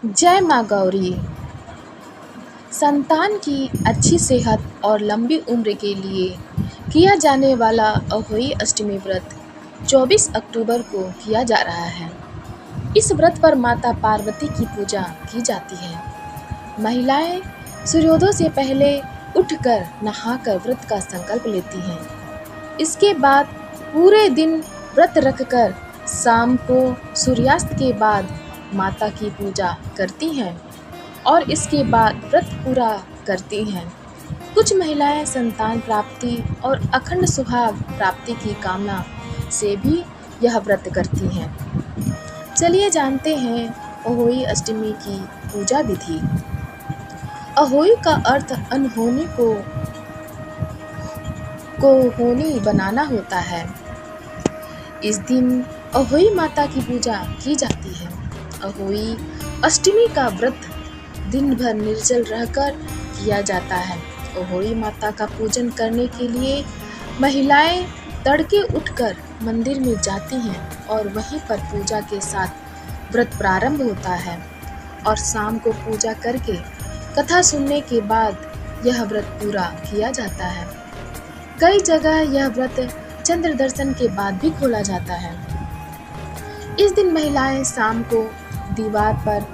जय माँ गौरी। संतान की अच्छी सेहत और लंबी उम्र के लिए किया जाने वाला अहोई अष्टमी व्रत 24 अक्टूबर को किया जा रहा है। इस व्रत पर माता पार्वती की पूजा की जाती है। महिलाएं सूर्योदय से पहले उठकर नहाकर व्रत का संकल्प लेती हैं। इसके बाद पूरे दिन व्रत रखकर शाम को सूर्यास्त के बाद माता की पूजा करती हैं और इसके बाद व्रत पूरा करती हैं। कुछ महिलाएं संतान प्राप्ति और अखंड सुहाग प्राप्ति की कामना से भी यह व्रत करती हैं। चलिए जानते हैं अहोई अष्टमी की पूजा विधि। अहोई का अर्थ अनहोनी को होनी बनाना होता है। इस दिन अहोई माता की पूजा की जाती है। अहोई अष्टमी का व्रत दिन भर निर्जल रहकर किया जाता है। अहोई माता का पूजन करने के लिए महिलाएं तड़के उठकर मंदिर में जाती हैं और वहीं पर पूजा के साथ व्रत प्रारंभ होता है और शाम को पूजा करके कथा सुनने के बाद यह व्रत पूरा किया जाता है। कई जगह यह व्रत चंद्र दर्शन के बाद भी खोला जाता है। इस दिन महिलाएं शाम को दीवार पर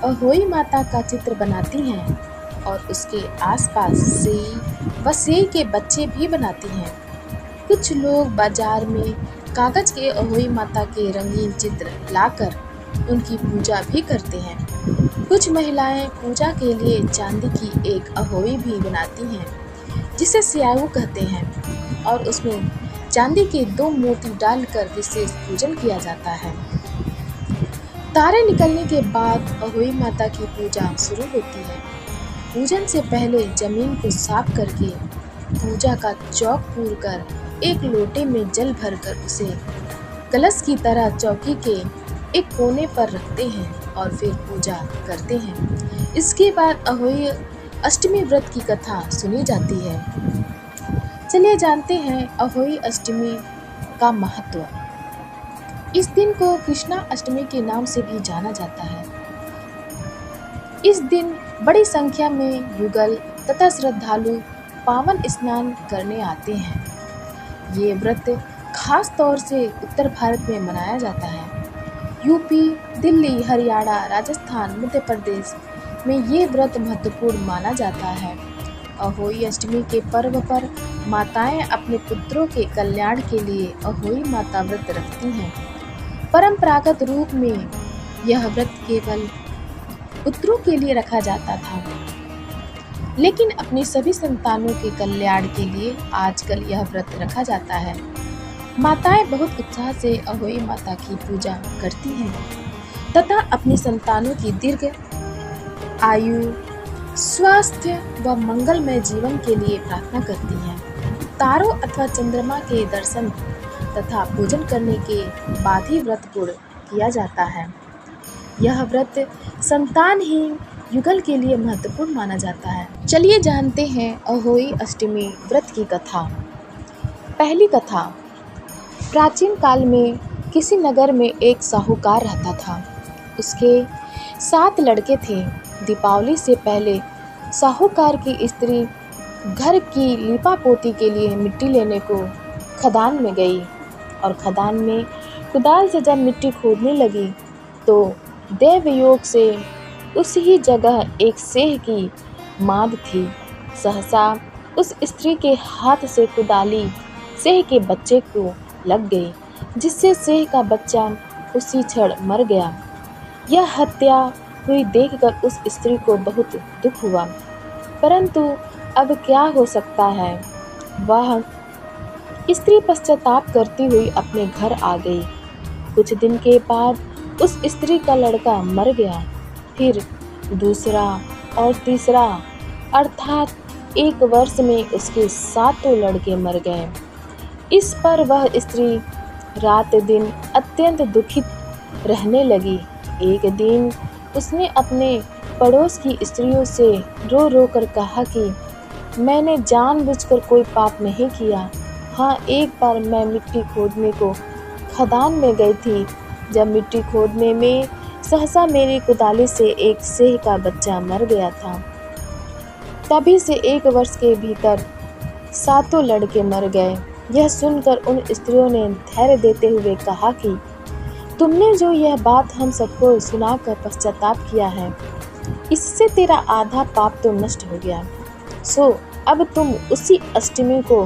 अहोई माता का चित्र बनाती हैं और उसके आसपास सेई व सेई के बच्चे भी बनाती हैं। कुछ लोग बाजार में कागज के अहोई माता के रंगीन चित्र लाकर उनकी पूजा भी करते हैं। कुछ महिलाएं पूजा के लिए चांदी की एक अहोई भी बनाती हैं जिसे स्याऊ कहते हैं और उसमें चांदी के 2 मोती डालकर विशेष पूजन किया जाता है। तारे निकलने के बाद अहोई माता की पूजा शुरू होती है। पूजन से पहले जमीन को साफ करके पूजा का चौक पूरकर एक लोटे में जल भरकर उसे कलश की तरह चौकी के एक कोने पर रखते हैं और फिर पूजा करते हैं। इसके बाद अहोई अष्टमी व्रत की कथा सुनी जाती है। चलिए जानते हैं अहोई अष्टमी का महत्व। इस दिन को कृष्णा अष्टमी के नाम से भी जाना जाता है। इस दिन बड़ी संख्या में युगल तथा श्रद्धालु पावन स्नान करने आते हैं। ये व्रत खास तौर से उत्तर भारत में मनाया जाता है। यूपी, दिल्ली, हरियाणा, राजस्थान, मध्य प्रदेश में ये व्रत महत्वपूर्ण माना जाता है। अहोई अष्टमी के पर्व पर माताएं अपने पुत्रों के कल्याण के लिए अहोई माता व्रत रखती हैं। परंपरागत रूप में यह व्रत केवल पुत्रों के लिए रखा जाता था, लेकिन अपनी सभी संतानों के कल्याण के लिए आजकल यह व्रत रखा जाता है। माताएं बहुत उत्साह से अहोई माता की पूजा करती हैं तथा अपनी संतानों की दीर्घ आयु, स्वास्थ्य व मंगलमय जीवन के लिए प्रार्थना करती हैं। तारों अथवा चंद्रमा के दर्शन तथा पूजन करने के बाद ही व्रत पूर्ण किया जाता है। यह व्रत संतानहीन युगल के लिए महत्वपूर्ण माना जाता है। चलिए जानते हैं अहोई अष्टमी व्रत की कथा। पहली कथा। प्राचीन काल में किसी नगर में एक साहूकार रहता था। उसके 7 लड़के थे। दीपावली से पहले साहूकार की स्त्री घर की लीपापोती के लिए मिट्टी लेने को खदान में गई और खदान में कुदाल से जब मिट्टी खोदने लगी तो देवयोग से उस ही जगह एक सेह की माद थी। सहसा उस स्त्री के हाथ से कुदाली सेह के बच्चे को लग गई, जिससे सेह का बच्चा उसी क्षण मर गया। यह हत्या हुई देखकर उस स्त्री को बहुत दुख हुआ, परंतु अब क्या हो सकता है। वह स्त्री पश्चाताप करती हुई अपने घर आ गई। कुछ दिन के बाद उस स्त्री का लड़का मर गया। फिर दूसरा और तीसरा, अर्थात 1 वर्ष में उसके 7 लड़के मर गए। इस पर वह स्त्री रात दिन अत्यंत दुखित रहने लगी। एक दिन उसने अपने पड़ोस की स्त्रियों से रो रो कर कहा कि मैंने जानबूझकर कोई पाप नहीं किया। हाँ, एक बार मैं मिट्टी खोदने को खदान में गई थी। जब मिट्टी खोदने में सहसा मेरी कुदाली से एक सेह का बच्चा मर गया था। तभी से 1 वर्ष के भीतर 7 लड़के मर गए। यह सुनकर उन स्त्रियों ने धैर्य देते हुए कहा कि तुमने जो यह बात हम सबको सुनाकर पश्चाताप किया है, इससे तेरा आधा पाप तो नष्ट हो गया। सो अब तुम उसी अष्टमी को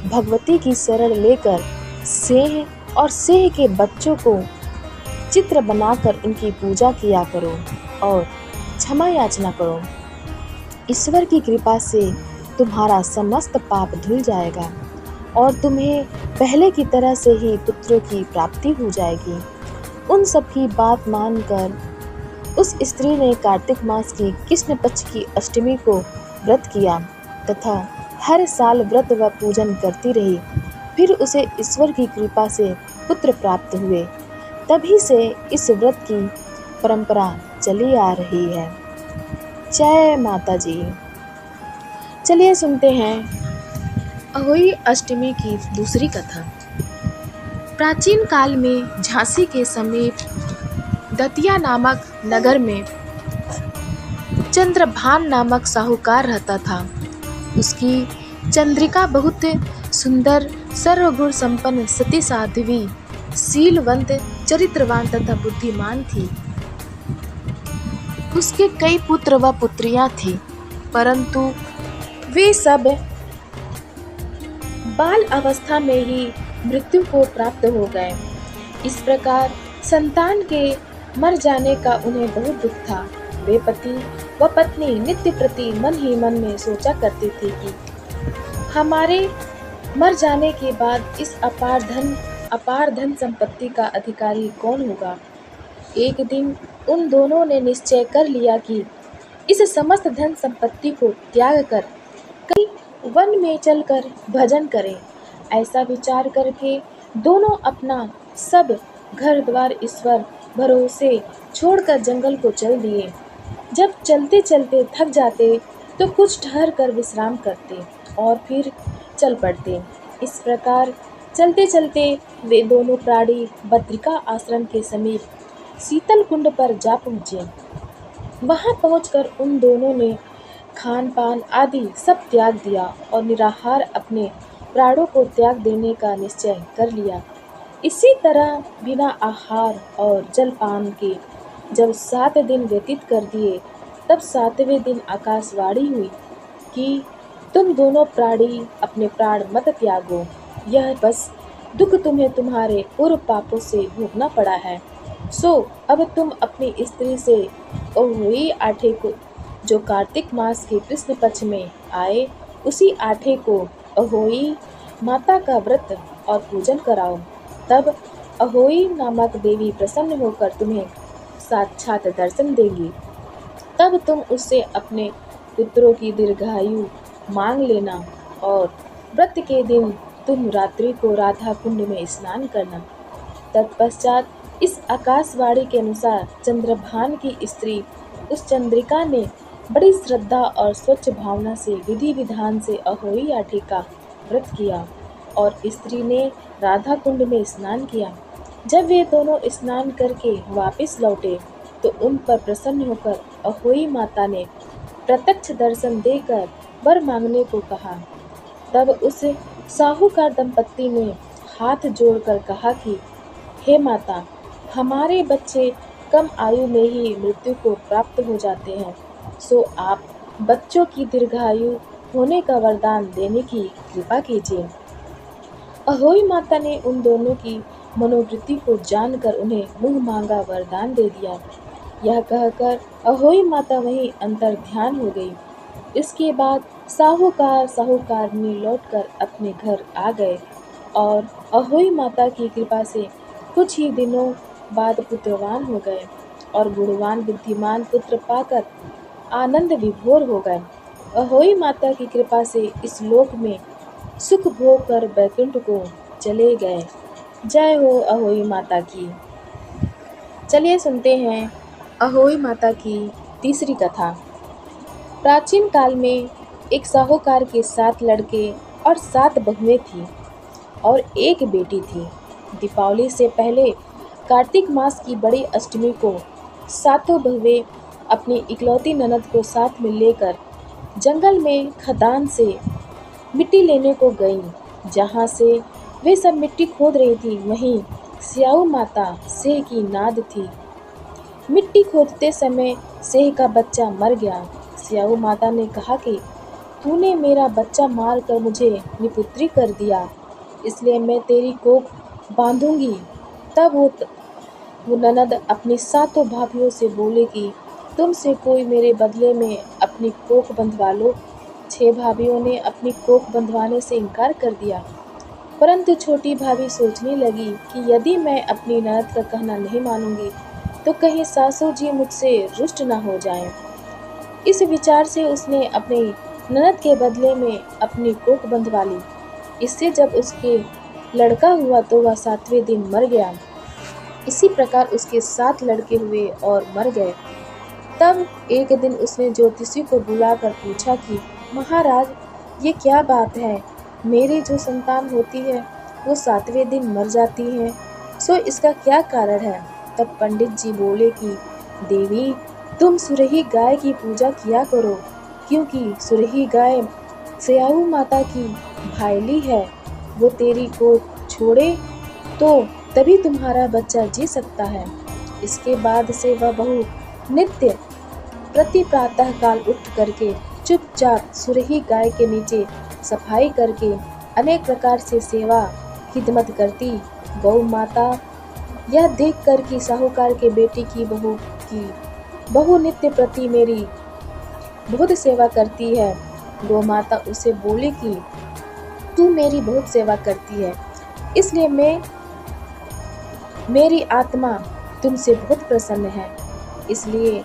भगवती की शरण लेकर सेह और सेह के बच्चों को चित्र बनाकर उनकी पूजा किया करो और क्षमा याचना करो। ईश्वर की कृपा से तुम्हारा समस्त पाप धुल जाएगा और तुम्हें पहले की तरह से ही पुत्रों की प्राप्ति हो जाएगी। उन सब की बात मानकर उस स्त्री ने कार्तिक मास की कृष्ण पक्ष की अष्टमी को व्रत किया तथा हर साल व्रत व पूजन करती रही। फिर उसे ईश्वर की कृपा से पुत्र प्राप्त हुए। तभी से इस व्रत की परंपरा चली आ रही है। जय माता जी। चलिए सुनते हैं अहोई अष्टमी की दूसरी कथा। प्राचीन काल में झांसी के समीप दतिया नामक नगर में चंद्रभान नामक साहूकार रहता था। उसकी चंद्रिका बहुत सुंदर, सर्वगुण संपन्न, सती साध्वी, शीलवंत, चरित्रवान तथा बुद्धिमान थी। उसके कई पुत्र व पुत्रियां थी, परंतु वे सब बाल अवस्था में ही मृत्यु को प्राप्त हो गए। इस प्रकार संतान के मर जाने का उन्हें बहुत दुख था। वे पति व पत्नी नित्य प्रति मन ही मन में सोचा करती थी कि हमारे मर जाने के बाद इस अपार धन संपत्ति का अधिकारी कौन होगा। एक दिन उन दोनों ने निश्चय कर लिया कि इस समस्त धन संपत्ति को त्याग कर कहीं वन में चलकर भजन करें। ऐसा विचार करके दोनों अपना सब घर द्वार ईश्वर भरोसे छोड़कर जंगल को चल दिए। जब चलते चलते थक जाते तो कुछ ठहर कर विश्राम करते और फिर चल पड़ते। इस प्रकार चलते चलते वे दोनों प्राणी बद्रिका आश्रम के समीप शीतल कुंड पर जा पहुँचे। वहां पहुंचकर उन दोनों ने खान पान आदि सब त्याग दिया और निराहार अपने प्राणों को त्याग देने का निश्चय कर लिया। इसी तरह बिना आहार और जलपान के जब 7 दिन व्यतीत कर दिए, तब 7वें दिन आकाशवाणी हुई कि तुम दोनों प्राणी अपने प्राण मत त्यागो। यह बस दुख तुम्हें तुम्हारे पूर्व पापों से भोगना पड़ा है। सो अब तुम अपनी स्त्री से अहोई आठे को, जो कार्तिक मास के कृष्ण पक्ष में आए, उसी आठे को अहोई माता का व्रत और पूजन कराओ। तब अहोई नामक देवी प्रसन्न होकर तुम्हें साक्षात दर्शन देंगी। तब तुम उससे अपने पुत्रों की दीर्घायु मांग लेना और व्रत के दिन तुम रात्रि को राधा कुंड में स्नान करना। तत्पश्चात इस आकाशवाणी के अनुसार चंद्रभान की स्त्री उस चंद्रिका ने बड़ी श्रद्धा और स्वच्छ भावना से विधि विधान से अहोई आठे का व्रत किया और स्त्री ने राधा कुंड में स्नान किया। जब वे दोनों स्नान करके वापस लौटे तो उन पर प्रसन्न होकर अहोई माता ने प्रत्यक्ष दर्शन देकर वर मांगने को कहा। तब उस साहूकार दंपत्ति ने हाथ जोड़कर कहा कि हे माता, हमारे बच्चे कम आयु में ही मृत्यु को प्राप्त हो जाते हैं, सो आप बच्चों की दीर्घायु होने का वरदान देने की कृपा कीजिए। अहोई माता ने उन दोनों की मनोवृत्ति को जानकर उन्हें मुँह मांगा वरदान दे दिया। यह कहकर अहोई माता वहीं अंतर ध्यान हो गई। इसके बाद साहूकारनी लौटकर अपने घर आ गए और अहोई माता की कृपा से कुछ ही दिनों बाद पुत्रवान हो गए और गुणवान बुद्धिमान पुत्र पाकर आनंद विभोर हो गए। अहोई माता की कृपा से इस लोक में सुख भोग कर बैकुंठ को चले गए। जय हो अहोई माता की। चलिए सुनते हैं अहोई माता की तीसरी कथा। प्राचीन काल में एक साहूकार के 7 लड़के और 7 बहुएं थीं और एक बेटी थी। दीपावली से पहले कार्तिक मास की बड़ी अष्टमी को सातों बहुएं अपनी इकलौती ननद को साथ में लेकर जंगल में खदान से मिट्टी लेने को गईं। जहाँ से वे सब मिट्टी खोद रही थी, वहीं स्याऊ माता सेह की नाद थी। मिट्टी खोदते समय सेह का बच्चा मर गया। स्याऊ माता ने कहा कि तूने मेरा बच्चा मार कर मुझे निपुत्री कर दिया, इसलिए मैं तेरी कोख बांधूंगी। तब वो ननद अपनी सातों भाभियों से बोले कि तुमसे कोई मेरे बदले में अपनी कोख बंधवा लो। 6 भाभियों ने अपनी कोख बंधवाने से इनकार कर दिया, परंतु छोटी भाभी सोचने लगी कि यदि मैं अपनी ननद का कहना नहीं मानूंगी तो कहीं सासू जी मुझसे रुष्ट न हो जाएं। इस विचार से उसने अपनी ननद के बदले में अपनी कोख बंधवा ली। इससे जब उसके लड़का हुआ तो वह 7वें दिन मर गया। इसी प्रकार उसके 7 लड़के हुए और मर गए। तब एक दिन उसने ज्योतिषी को बुलाकर पूछा कि महाराज, ये क्या बात है? मेरी जो संतान होती है वो 7वें दिन मर जाती है, सो इसका क्या कारण है? तब पंडित जी बोले कि देवी, तुम सुरही गाय की पूजा किया करो, क्योंकि सुरही गाय स्याऊ माता की भाईली है। वो तेरी को छोड़े तो तभी तुम्हारा बच्चा जी सकता है। इसके बाद से वह बहू नित्य प्रति प्रातः काल उठ करके चुपचाप सुरही गाय के नीचे सफाई करके अनेक प्रकार से सेवा खिदमत करती। गौ माता यह देख कर कि साहूकार के बेटे की बहू नित्य प्रति मेरी बहुत सेवा करती है, गौ माता उसे बोली कि तू मेरी बहुत सेवा करती है, इसलिए मेरी आत्मा तुमसे बहुत प्रसन्न है, इसलिए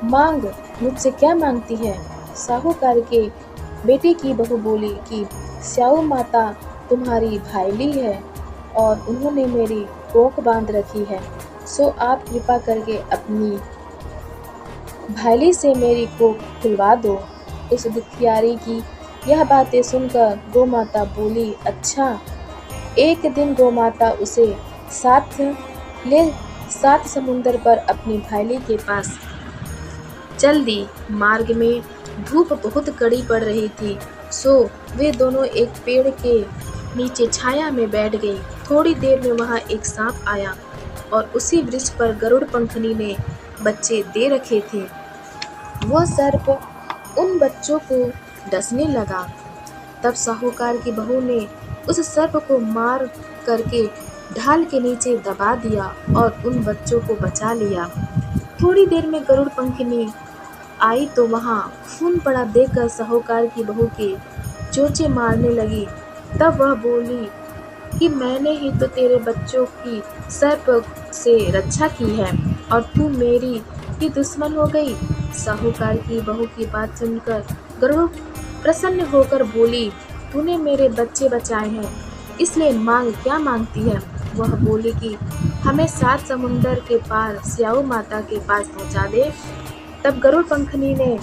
मांग, मुझसे क्या मांगती है? साहूकार के बेटे की बहू बोली कि स्याऊ माता तुम्हारी भाईली है और उन्होंने मेरी कोख बांध रखी है, सो आप कृपा करके अपनी भाईली से मेरी कोख खुलवा दो। उस दुखियारी की यह बातें सुनकर गौ माता बोली, अच्छा। एक दिन गौ माता उसे सात समुंदर पर अपनी भाईली के पास चल दी। मार्ग में धूप बहुत कड़ी पड़ रही थी, सो वे दोनों एक पेड़ के नीचे छाया में बैठ गई। थोड़ी देर में वहां एक सांप आया और उसी वृक्ष पर गरुड़ पंखनी ने बच्चे दे रखे थे। वह सर्प उन बच्चों को डसने लगा। तब साहूकार की बहू ने उस सर्प को मार करके ढाल के नीचे दबा दिया और उन बच्चों को बचा लिया। थोड़ी देर में गरुड़ पंखनी आई तो वहां खून पड़ा देखकर साहूकार की बहू के चोंचे मारने लगी। तब वह बोली कि मैंने ही तो तेरे बच्चों की सर्प से रक्षा की है और तू मेरी ही दुश्मन हो गई। साहूकार की बहू की बात सुनकर गरुड़ प्रसन्न होकर बोली, तूने मेरे बच्चे बचाए हैं, इसलिए मांग, क्या मांगती है? वह बोली कि हमें 7 समुंदर के पार स्याऊ माता के पास पहुंचा दे। तब गरुड़ पंखनी ने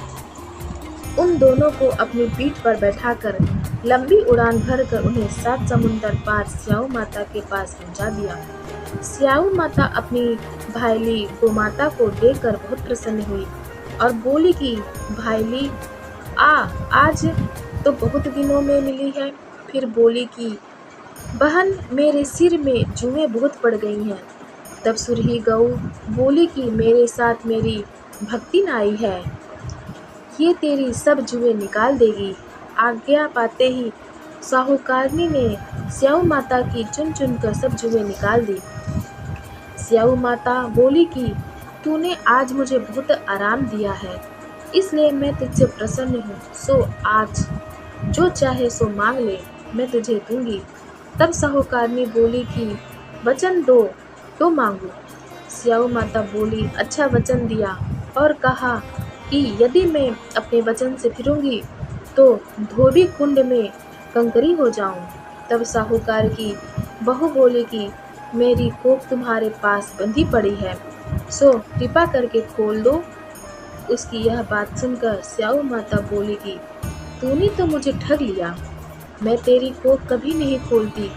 उन दोनों को अपनी पीठ पर बैठाकर लंबी उड़ान भरकर उन्हें 7 समुंदर पार स्याऊ माता के पास पहुंचा दिया। स्याऊ माता अपनी भाईली गौ माता को देखकर बहुत प्रसन्न हुई और बोली कि भाईली, आज तो बहुत दिनों में मिली है। फिर बोली कि बहन, मेरे सिर में जुएं बहुत पड़ गई हैं। तब सुरही गऊ बोली कि मेरे साथ मेरी भक्तिन आई है, ये तेरी सब जुएं निकाल देगी। आज्ञा पाते ही साहूकारनी ने स्याऊ माता की चुन चुन कर सब जुएं निकाल दी। स्याऊ माता बोली कि तूने आज मुझे बहुत आराम दिया है, इसलिए मैं तुझसे प्रसन्न हूँ, सो आज जो चाहे सो मांग ले, मैं तुझे दूंगी। तब साहूकारनी बोली कि वचन दो तो मांगू। स्याऊ माता बोली, अच्छा वचन दिया और कहा कि यदि मैं अपने वचन से फिरूंगी तो धोबी कुंड में कंकरी हो जाऊं। तब साहूकार की बहू बोली कि मेरी कोख तुम्हारे पास बंधी पड़ी है, सो कृपा करके खोल दो। उसकी यह बात सुनकर स्याऊ माता बोली कि तूने तो मुझे ठग लिया, मैं तेरी कोख कभी नहीं खोलती,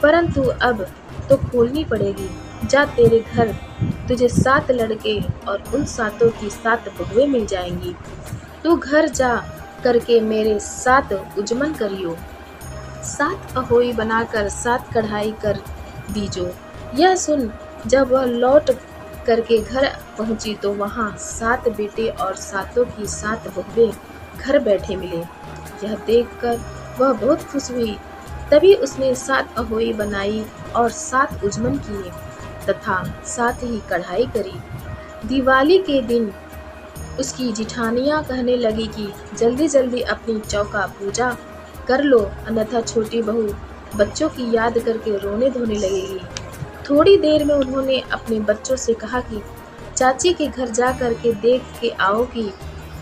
परंतु अब तो खोलनी पड़ेगी। जा, तेरे घर तुझे 7 लड़के और उन 7 की 7 बहुएं मिल जाएंगी। तू घर जा करके मेरे 7 उजमन करियो। 7 अहोई बनाकर 7 कढ़ाई कर दीजो। यह सुन जब वह लौट करके घर पहुंची तो वहां 7 बेटे और 7 की 7 बहुएं घर बैठे मिले। यह देखकर वह बहुत खुश हुई। तभी उसने 7 अहोई बनाई और 7 उजमन किए तथा 7 ही कढ़ाई करी। दिवाली के दिन उसकी जिठानियाँ कहने लगी कि जल्दी जल्दी अपनी चौका पूजा कर लो, अन्यथा छोटी बहू बच्चों की याद करके रोने धोने लगेगी। थोड़ी देर में उन्होंने अपने बच्चों से कहा कि चाची के घर जा कर के देख के आओ कि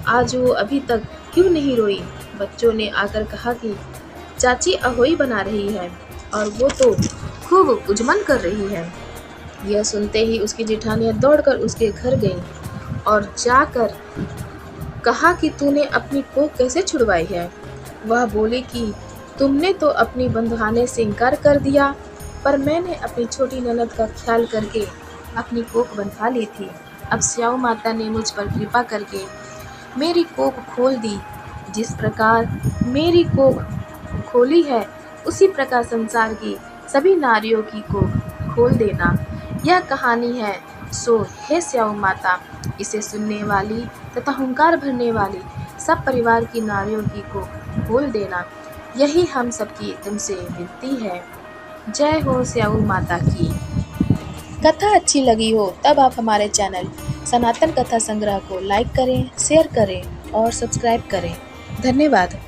आज वो अभी तक क्यों नहीं रोई। बच्चों ने आकर कहा कि चाची अहोई बना रही है और वो तो खूब उजमन कर रही है। यह सुनते ही उसकी जेठानियाँ दौड़कर उसके घर गईं और जाकर कहा कि तूने अपनी कोख कैसे छुड़वाई है। वह बोली कि तुमने तो अपनी बंधुआने से इनकार कर दिया, पर मैंने अपनी छोटी ननद का ख्याल करके अपनी कोख बंधवा ली थी। अब स्याऊ माता ने मुझ पर कृपा करके मेरी कोख खोल दी। जिस प्रकार मेरी कोख खोली है उसी प्रकार संसार की सभी नारियों की कोख खोल देना। यह कहानी है। सो हे स्याऊ माता, इसे सुनने वाली तथा हुंकार भरने वाली सब परिवार की नारियों की कोख खोल देना। यही हम सबकी तुमसे विनती है। जय हो स्याऊ माता की। कथा अच्छी लगी हो तब आप हमारे चैनल सनातन कथा संग्रह को लाइक करें, शेयर करें और सब्सक्राइब करें। धन्यवाद।